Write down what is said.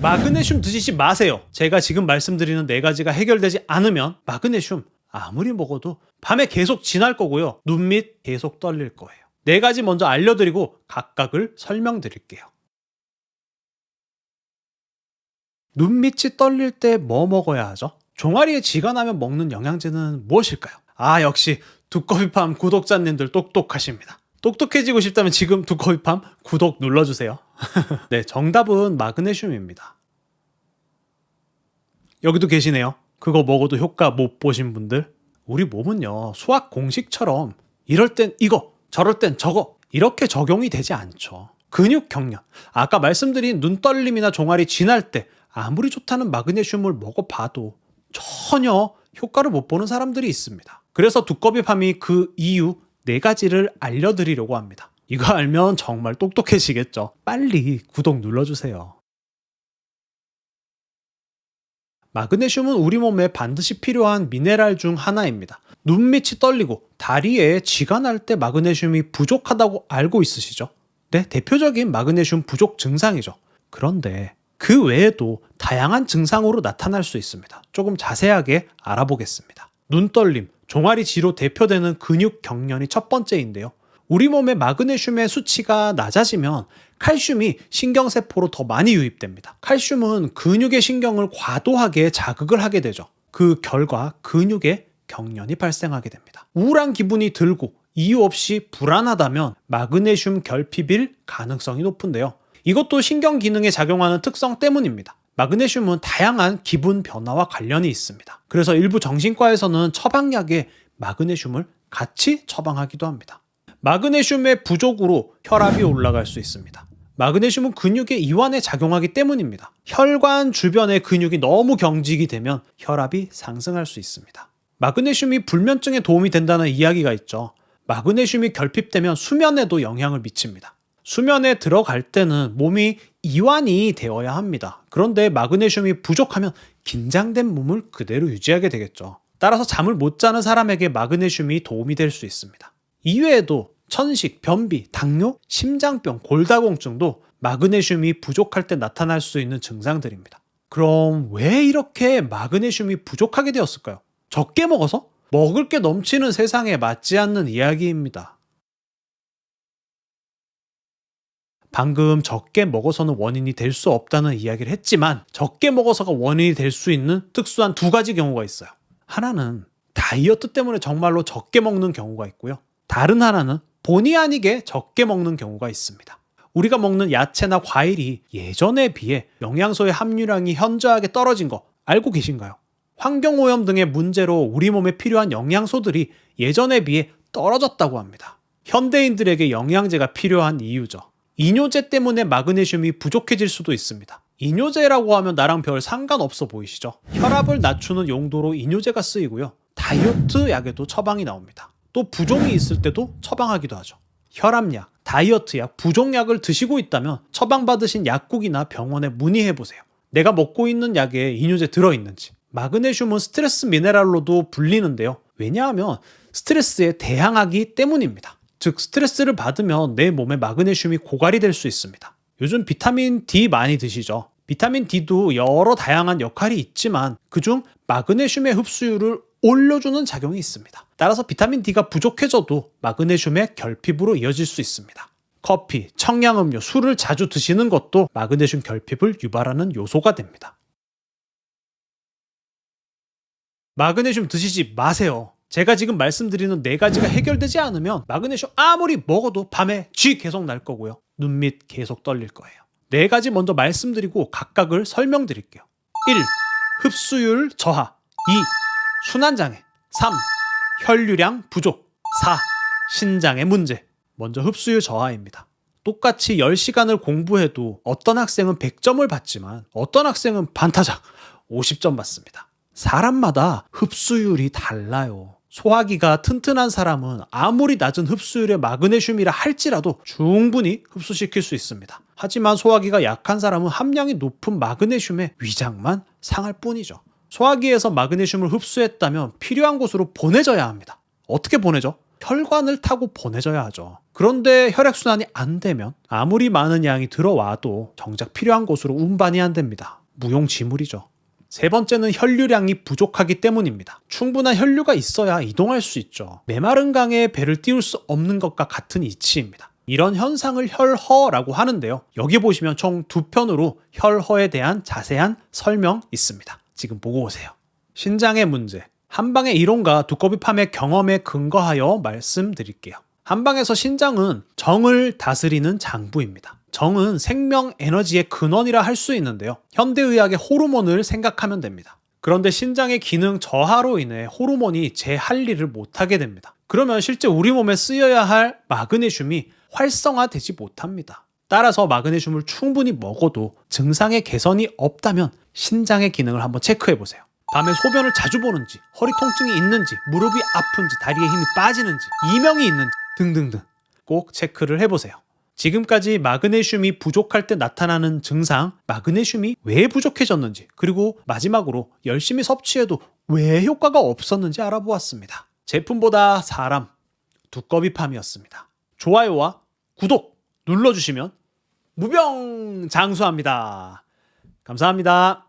마그네슘 드시지 마세요. 제가 지금 말씀드리는 4가지가 해결되지 않으면 마그네슘 아무리 먹어도 밤에 계속 지날 거고요. 눈밑 계속 떨릴 거예요. 4가지 먼저 알려드리고 각각을 설명드릴게요. 눈밑이 떨릴 때 뭐 먹어야 하죠? 종아리에 쥐가 나면 먹는 영양제는 무엇일까요? 역시 두꺼비팜 구독자님들 똑똑하십니다. 똑똑해지고 싶다면 지금 두꺼비팜 구독 눌러주세요. 네, 정답은 마그네슘입니다. 여기도 계시네요. 그거 먹어도 효과 못 보신 분들. 우리 몸은요, 수학 공식처럼 이럴 땐 이거, 저럴 땐 저거 이렇게 적용이 되지 않죠. 근육 경련, 아까 말씀드린 눈 떨림이나 종아리 쥐날 때 아무리 좋다는 마그네슘을 먹어봐도 전혀 효과를 못 보는 사람들이 있습니다. 그래서 두꺼비팜이 그 이유 4가지를 알려드리려고 합니다. 이거 알면 정말 똑똑해지겠죠. 빨리 구독 눌러주세요. 마그네슘은 우리 몸에 반드시 필요한 미네랄 중 하나입니다. 눈밑이 떨리고 다리에 쥐가 날 때 마그네슘이 부족하다고 알고 있으시죠? 네, 대표적인 마그네슘 부족 증상이죠. 그런데 그 외에도 다양한 증상으로 나타날 수 있습니다. 조금 자세하게 알아보겠습니다. 눈 떨림, 종아리 쥐로 대표되는 근육 경련이 첫 번째인데요. 우리 몸의 마그네슘의 수치가 낮아지면 칼슘이 신경세포로 더 많이 유입됩니다. 칼슘은 근육의 신경을 과도하게 자극을 하게 되죠. 그 결과 근육에 경련이 발생하게 됩니다. 우울한 기분이 들고 이유 없이 불안하다면 마그네슘 결핍일 가능성이 높은데요. 이것도 신경 기능에 작용하는 특성 때문입니다. 마그네슘은 다양한 기분 변화와 관련이 있습니다. 그래서 일부 정신과에서는 처방약에 마그네슘을 같이 처방하기도 합니다. 마그네슘의 부족으로 혈압이 올라갈 수 있습니다. 마그네슘은 근육의 이완에 작용하기 때문입니다. 혈관 주변의 근육이 너무 경직이 되면 혈압이 상승할 수 있습니다. 마그네슘이 불면증에 도움이 된다는 이야기가 있죠. 마그네슘이 결핍되면 수면에도 영향을 미칩니다. 수면에 들어갈 때는 몸이 이완이 되어야 합니다. 그런데 마그네슘이 부족하면 긴장된 몸을 그대로 유지하게 되겠죠. 따라서 잠을 못 자는 사람에게 마그네슘이 도움이 될 수 있습니다. 이외에도 천식, 변비, 당뇨, 심장병, 골다공증도 마그네슘이 부족할 때 나타날 수 있는 증상들입니다. 그럼 왜 이렇게 마그네슘이 부족하게 되었을까요? 적게 먹어서? 먹을 게 넘치는 세상에 맞지 않는 이야기입니다. 방금 적게 먹어서는 원인이 될 수 없다는 이야기를 했지만 적게 먹어서가 원인이 될 수 있는 특수한 2가지 경우가 있어요. 하나는 다이어트 때문에 정말로 적게 먹는 경우가 있고요. 다른 하나는 본의 아니게 적게 먹는 경우가 있습니다. 우리가 먹는 야채나 과일이 예전에 비해 영양소의 함유량이 현저하게 떨어진 거 알고 계신가요? 환경오염 등의 문제로 우리 몸에 필요한 영양소들이 예전에 비해 떨어졌다고 합니다. 현대인들에게 영양제가 필요한 이유죠. 이뇨제 때문에 마그네슘이 부족해질 수도 있습니다. 이뇨제라고 하면 나랑 별 상관없어 보이시죠? 혈압을 낮추는 용도로 이뇨제가 쓰이고요. 다이어트 약에도 처방이 나옵니다. 또 부종이 있을 때도 처방하기도 하죠. 혈압약, 다이어트약, 부종약을 드시고 있다면 처방받으신 약국이나 병원에 문의해보세요. 내가 먹고 있는 약에 이뇨제 들어있는지. 마그네슘은 스트레스 미네랄로도 불리는데요. 왜냐하면 스트레스에 대항하기 때문입니다. 즉 스트레스를 받으면 내 몸에 마그네슘이 고갈이 될 수 있습니다. 요즘 비타민 D 많이 드시죠? 비타민 D도 여러 다양한 역할이 있지만 그중 마그네슘의 흡수율을 올려주는 작용이 있습니다. 따라서 비타민 D가 부족해져도 마그네슘의 결핍으로 이어질 수 있습니다. 커피, 청량음료, 술을 자주 드시는 것도 마그네슘 결핍을 유발하는 요소가 됩니다. 마그네슘 드시지 마세요. 제가 지금 말씀드리는 4가지가 해결되지 않으면 마그네슘 아무리 먹어도 밤에 쥐 계속 날 거고요. 눈밑 계속 떨릴 거예요. 4가지 먼저 말씀드리고 각각을 설명드릴게요. 1. 흡수율 저하. 2. 순환장애. 3. 혈류량 부족. 4. 신장의 문제. 먼저 흡수율 저하입니다. 똑같이 10시간을 공부해도 어떤 학생은 100점을 받지만 어떤 학생은 반타작 50점 받습니다. 사람마다 흡수율이 달라요. 소화기가 튼튼한 사람은 아무리 낮은 흡수율의 마그네슘이라 할지라도 충분히 흡수시킬 수 있습니다. 하지만 소화기가 약한 사람은 함량이 높은 마그네슘의 위장만 상할 뿐이죠. 소화기에서 마그네슘을 흡수했다면 필요한 곳으로 보내져야 합니다. 어떻게 보내죠? 혈관을 타고 보내져야 하죠. 그런데 혈액순환이 안 되면 아무리 많은 양이 들어와도 정작 필요한 곳으로 운반이 안 됩니다. 무용지물이죠. 세 번째는 혈류량이 부족하기 때문입니다. 충분한 혈류가 있어야 이동할 수 있죠. 메마른 강에 배를 띄울 수 없는 것과 같은 이치입니다. 이런 현상을 혈허라고 하는데요. 여기 보시면 총 2편으로 혈허에 대한 자세한 설명 있습니다. 지금 보고 오세요. 신장의 문제, 한방의 이론과 두꺼비 팜의 경험에 근거하여 말씀드릴게요. 한방에서 신장은 정을 다스리는 장부입니다. 정은 생명 에너지의 근원이라 할 수 있는데요. 현대의학의 호르몬을 생각하면 됩니다. 그런데 신장의 기능 저하로 인해 호르몬이 제 할 일을 못하게 됩니다. 그러면 실제 우리 몸에 쓰여야 할 마그네슘이 활성화되지 못합니다. 따라서 마그네슘을 충분히 먹어도 증상의 개선이 없다면 신장의 기능을 한번 체크해 보세요. 밤에 소변을 자주 보는지, 허리 통증이 있는지, 무릎이 아픈지, 다리에 힘이 빠지는지, 이명이 있는지 등등등 꼭 체크를 해보세요. 지금까지 마그네슘이 부족할 때 나타나는 증상, 마그네슘이 왜 부족해졌는지, 그리고 마지막으로 열심히 섭취해도 왜 효과가 없었는지 알아보았습니다. 제품보다 사람, 두꺼비팜이었습니다. 좋아요와 구독 눌러주시면 무병장수합니다. 감사합니다.